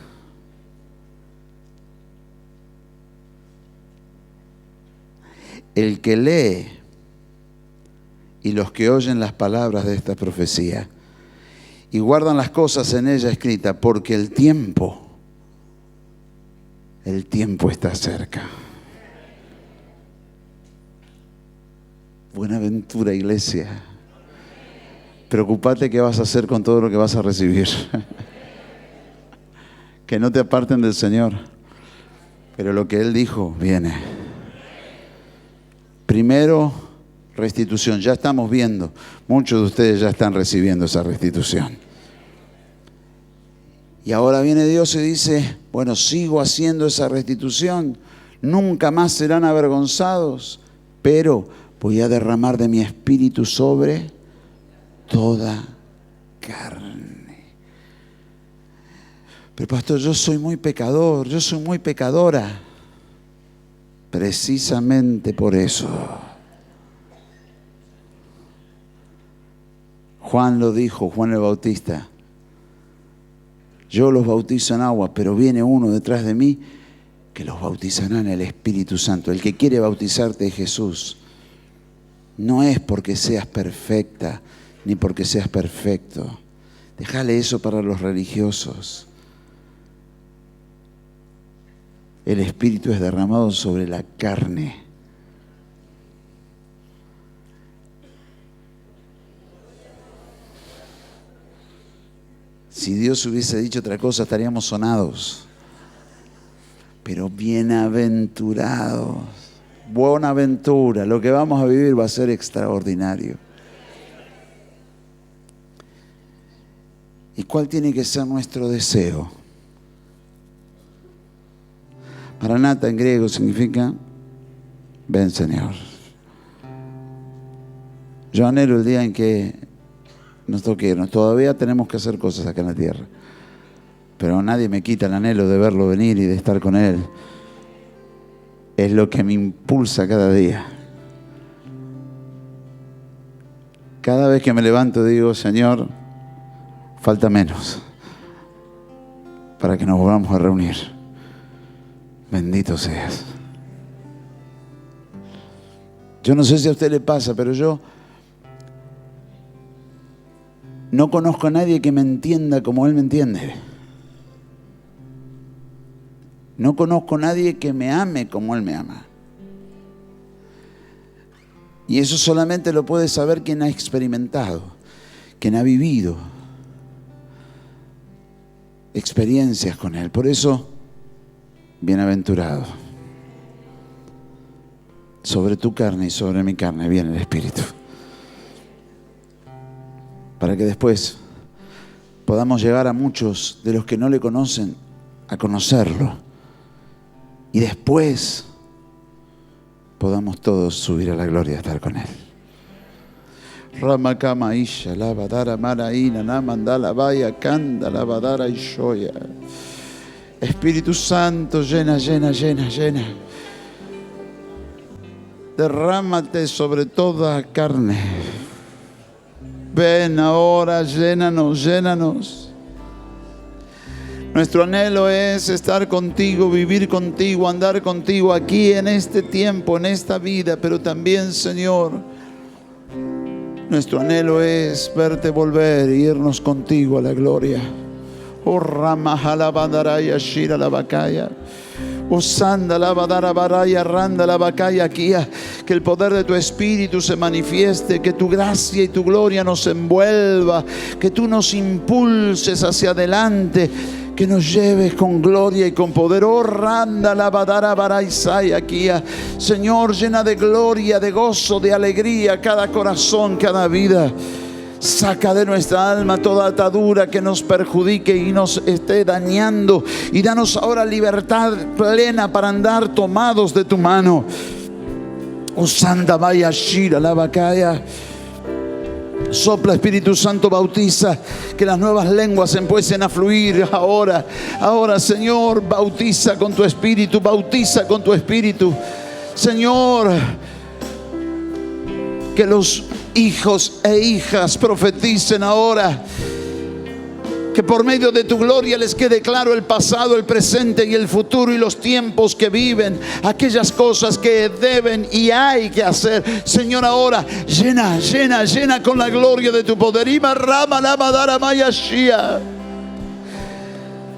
El que lee y los que oyen las palabras de esta profecía y guardan las cosas en ella escritas, porque el tiempo está cerca. Buenaventura, iglesia. Preocúpate qué vas a hacer con todo lo que vas a recibir. Que no te aparten del Señor. Pero lo que Él dijo viene. Primero, restitución. Ya estamos viendo. Muchos de ustedes ya están recibiendo esa restitución. Y ahora viene Dios y dice, bueno, sigo haciendo esa restitución. Nunca más serán avergonzados. Pero voy a derramar de mi espíritu sobre toda carne. Pero pastor, yo soy muy pecador, yo soy muy pecadora. Precisamente por eso. Juan lo dijo, Juan el Bautista. Yo los bautizo en agua, pero viene uno detrás de mí que los bautizará en el Espíritu Santo. El que quiere bautizarte es Jesús. No es porque seas perfecta ni porque seas perfecto. Déjale eso para los religiosos. El Espíritu es derramado sobre la carne. Si Dios hubiese dicho otra cosa, estaríamos sonados. Pero bienaventurados, buena aventura, lo que vamos a vivir va a ser extraordinario. ¿Y cuál tiene que ser nuestro deseo? Maranata en griego significa ven, Señor. Yo anhelo el día en que nos toque irnos. Todavía tenemos que hacer cosas acá en la tierra, pero nadie me quita el anhelo de verlo venir y de estar con Él. Es lo que me impulsa cada día. Cada vez que me levanto digo, Señor, falta menos para que nos volvamos a reunir. Bendito seas. Yo no sé si a usted le pasa, pero yo no conozco a nadie que me entienda como Él me entiende. No conozco a nadie que me ame como Él me ama. Y eso solamente lo puede saber quien ha experimentado, quien ha vivido experiencias con Él. Por eso, bienaventurado. Sobre tu carne y sobre mi carne viene el Espíritu. Para que después podamos llegar a muchos de los que no le conocen a conocerlo. Y después podamos todos subir a la gloria de estar con Él. Ramakama Isha, Lavadara Maraína, Namandala Vaya, Kanda, Lavadara Ishoya. Espíritu Santo, llena, llena, llena, llena. Derrámate sobre toda carne. Ven ahora, llénanos, llénanos. Nuestro anhelo es estar contigo, vivir contigo, andar contigo aquí en este tiempo, en esta vida, pero también, Señor, nuestro anhelo es verte volver e irnos contigo a la gloria. Oh Ramahala Badaraya Shira la Bacaya. Oh Sanda la Badara Baraya Randa la Bacaya Kia. Que el poder de tu Espíritu se manifieste, que tu gracia y tu gloria nos envuelva, que tú nos impulses hacia adelante, que nos lleves con gloria y con poder. Oh Randa la Badara Baraisaya aquí. Señor, llena de gloria, de gozo, de alegría cada corazón, cada vida. Saca de nuestra alma toda atadura que nos perjudique y nos esté dañando. Y danos ahora libertad plena para andar tomados de tu mano. Oh Santa Vaya Shira la Bacaya. Sopla, Espíritu Santo, bautiza, que las nuevas lenguas empiecen a fluir ahora. Ahora, Señor, bautiza con tu Espíritu, bautiza con tu Espíritu. Señor, que los hijos e hijas profeticen ahora. Que por medio de tu gloria les quede claro el pasado, el presente y el futuro y los tiempos que viven, aquellas cosas que deben y hay que hacer. Señor, ahora llena, llena, llena con la gloria de tu poder.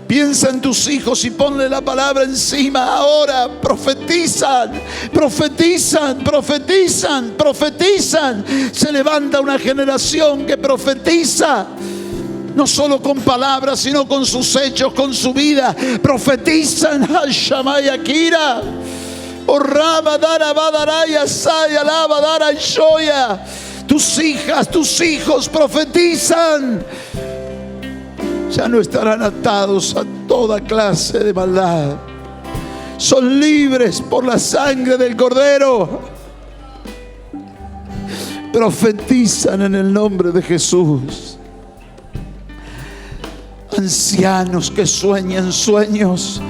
Piensa en tus hijos y ponle la palabra encima. Ahora profetizan, profetizan, profetizan, profetizan. Se levanta una generación que profetiza. No solo con palabras, sino con sus hechos, con su vida. Profetizan. Hashamaya Kira. Tus hijas, tus hijos profetizan. Ya no estarán atados a toda clase de maldad. Son libres por la sangre del Cordero. Profetizan en el nombre de Jesús. Ancianos que sueñan sueños,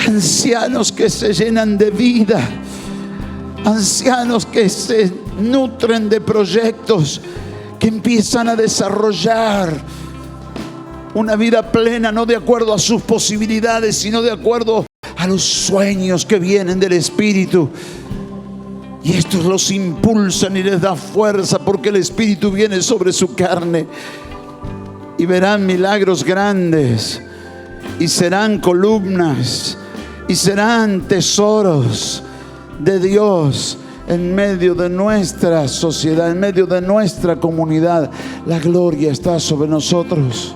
ancianos que se llenan de vida, ancianos que se nutren de proyectos, que empiezan a desarrollar una vida plena, no de acuerdo a sus posibilidades, sino de acuerdo a los sueños que vienen del Espíritu. Y estos los impulsan y les da fuerza, porque el Espíritu viene sobre su carne. y verán milagros grandes, y serán columnas, y serán tesoros de Dios en medio de nuestra sociedad, en medio de nuestra comunidad. La gloria está sobre nosotros.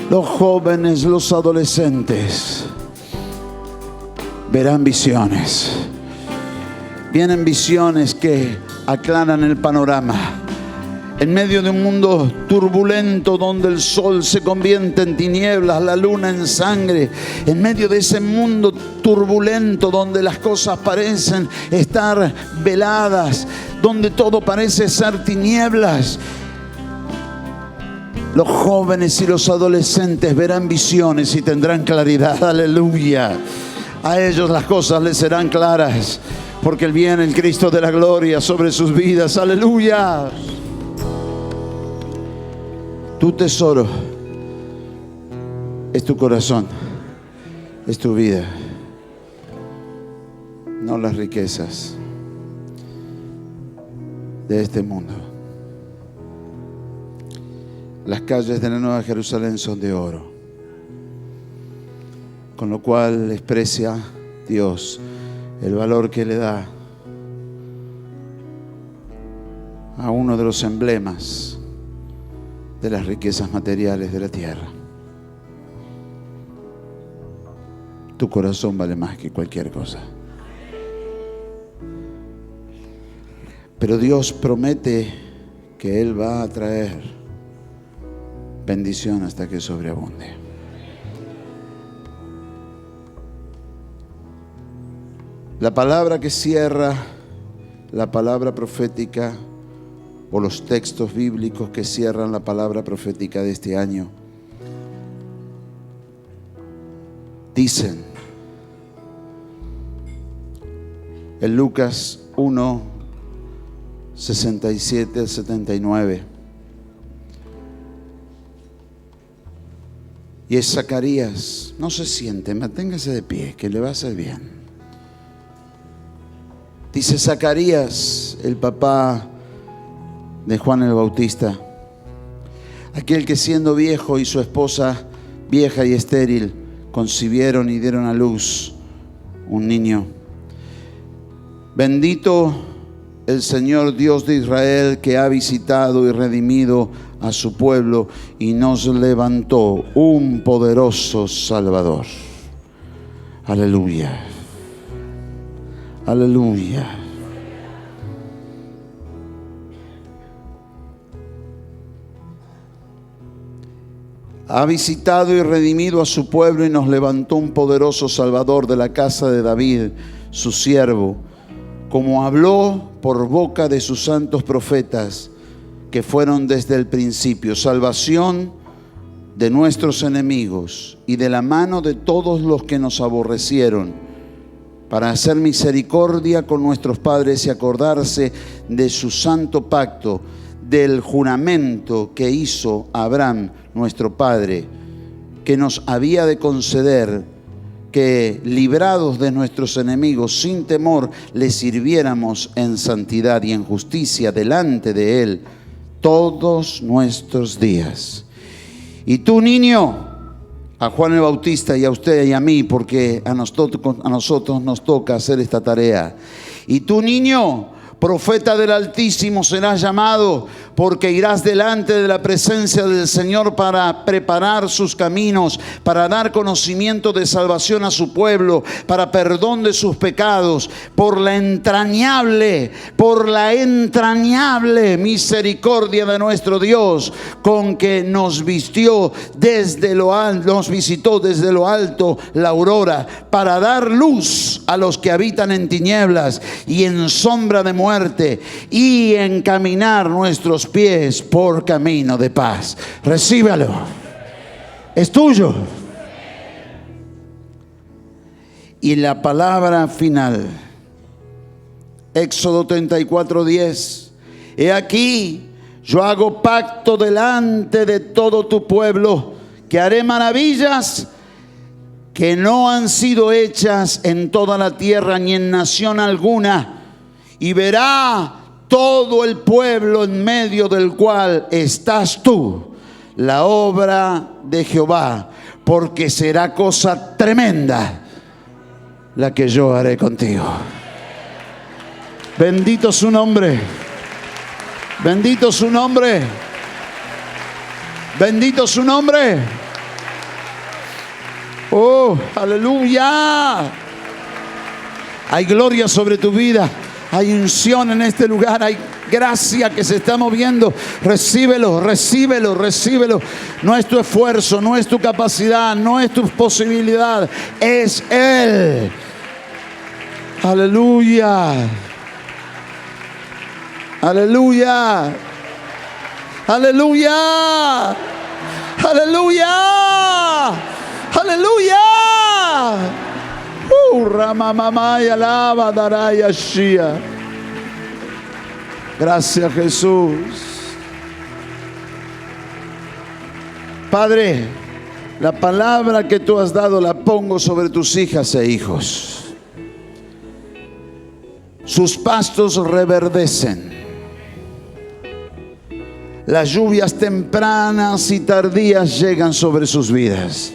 Los jóvenes, los adolescentes verán visiones. Vienen visiones que aclaran el panorama. En medio de un mundo turbulento donde el sol se convierte en tinieblas, la luna en sangre, en medio de ese mundo turbulento donde las cosas parecen estar veladas, donde todo parece ser tinieblas, los jóvenes y los adolescentes verán visiones y tendrán claridad. Aleluya. A ellos las cosas les serán claras, porque viene el Cristo de la gloria sobre sus vidas. Aleluya. Tu tesoro es tu corazón, es tu vida, no las riquezas de este mundo. Las calles de la Nueva Jerusalén son de oro, con lo cual expresia Dios el valor que le da a uno de los emblemas de las riquezas materiales de la tierra. Tu corazón vale más que cualquier cosa. Pero Dios promete que Él va a traer bendición hasta que sobreabunde. La palabra que cierra, la palabra profética, o los textos bíblicos que cierran la palabra profética de este año, dicen en Lucas 1, 67 al 79, y es Zacarías. No se siente, manténgase de pie, que le va a hacer bien. Dice Zacarías, el papá de Juan el Bautista, aquel que siendo viejo y su esposa vieja y estéril concibieron y dieron a luz un niño. Bendito el Señor Dios de Israel, que ha visitado y redimido a su pueblo y nos levantó un poderoso Salvador. Aleluya. Aleluya. Ha visitado y redimido a su pueblo y nos levantó un poderoso Salvador de la casa de David, su siervo, como habló por boca de sus santos profetas que fueron desde el principio, salvación de nuestros enemigos y de la mano de todos los que nos aborrecieron, para hacer misericordia con nuestros padres y acordarse de su santo pacto, del juramento que hizo Abraham, nuestro padre, que nos había de conceder que, librados de nuestros enemigos, sin temor, le sirviéramos en santidad y en justicia delante de Él todos nuestros días. Y tú, niño, a Juan el Bautista y a usted y a mí, porque a nosotros nos toca hacer esta tarea. Y tú, niño, profeta del Altísimo serás llamado, porque irás delante de la presencia del Señor para preparar sus caminos, para dar conocimiento de salvación a su pueblo, para perdón de sus pecados, por la entrañable misericordia de nuestro Dios, con que nos visitó desde lo alto la aurora, para dar luz a los que habitan en tinieblas y en sombra de muerte, y encaminar nuestros pies por camino de paz. Recíbalo, es tuyo. Y la palabra final, Éxodo 34:10: he aquí, yo hago pacto delante de todo tu pueblo, que haré maravillas que no han sido hechas en toda la tierra ni en nación alguna, y verá todo el pueblo en medio del cual estás tú, la obra de Jehová, porque será cosa tremenda la que yo haré contigo. Bendito su nombre. Bendito su nombre. Bendito su nombre. Oh, aleluya. Hay gloria sobre tu vida. Hay unción en este lugar. Hay gracia que se está moviendo. Recíbelo, recíbelo, recíbelo. No es tu esfuerzo, no es tu capacidad, no es tu posibilidad. Es Él. Aleluya. Aleluya. Aleluya. Aleluya. Aleluya. Ramamamaya alaba daraya shia. Gracias, Jesús. Padre, la palabra que tú has dado la pongo sobre tus hijas e hijos. Sus pastos reverdecen. Las lluvias tempranas y tardías llegan sobre sus vidas.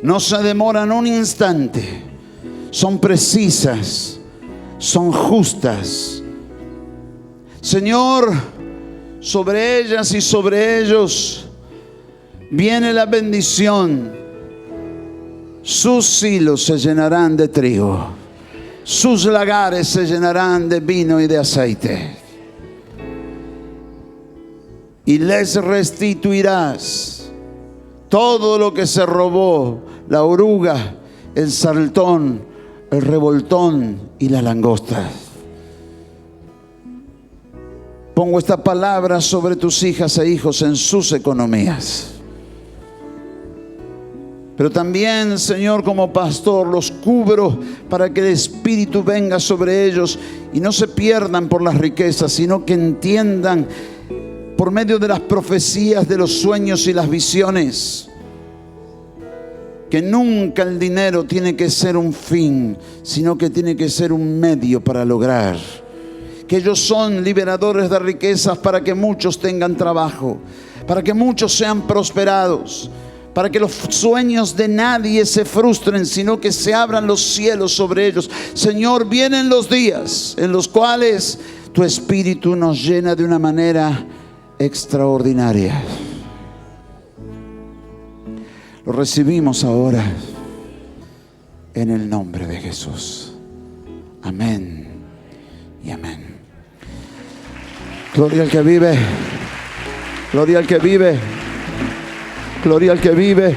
No se demoran un instante. Son precisas, son justas. Señor, sobre ellas y sobre ellos viene la bendición. Sus silos se llenarán de trigo, sus lagares se llenarán de vino y de aceite. Y les restituirás todo lo que se robó la oruga, el saltón, el revoltón y la langosta. Pongo esta palabra sobre tus hijas e hijos en sus economías. Pero también, Señor, como pastor, los cubro para que el Espíritu venga sobre ellos y no se pierdan por las riquezas, sino que entiendan por medio de las profecías, de los sueños y las visiones, que nunca el dinero tiene que ser un fin, sino que tiene que ser un medio para lograr. Que ellos son liberadores de riquezas para que muchos tengan trabajo, para que muchos sean prosperados, para que los sueños de nadie se frustren, sino que se abran los cielos sobre ellos. Señor, vienen los días en los cuales tu Espíritu nos llena de una manera extraordinaria. Lo recibimos ahora en el nombre de Jesús. Amén y amén. Gloria al que vive. Gloria al que vive. Gloria al que vive.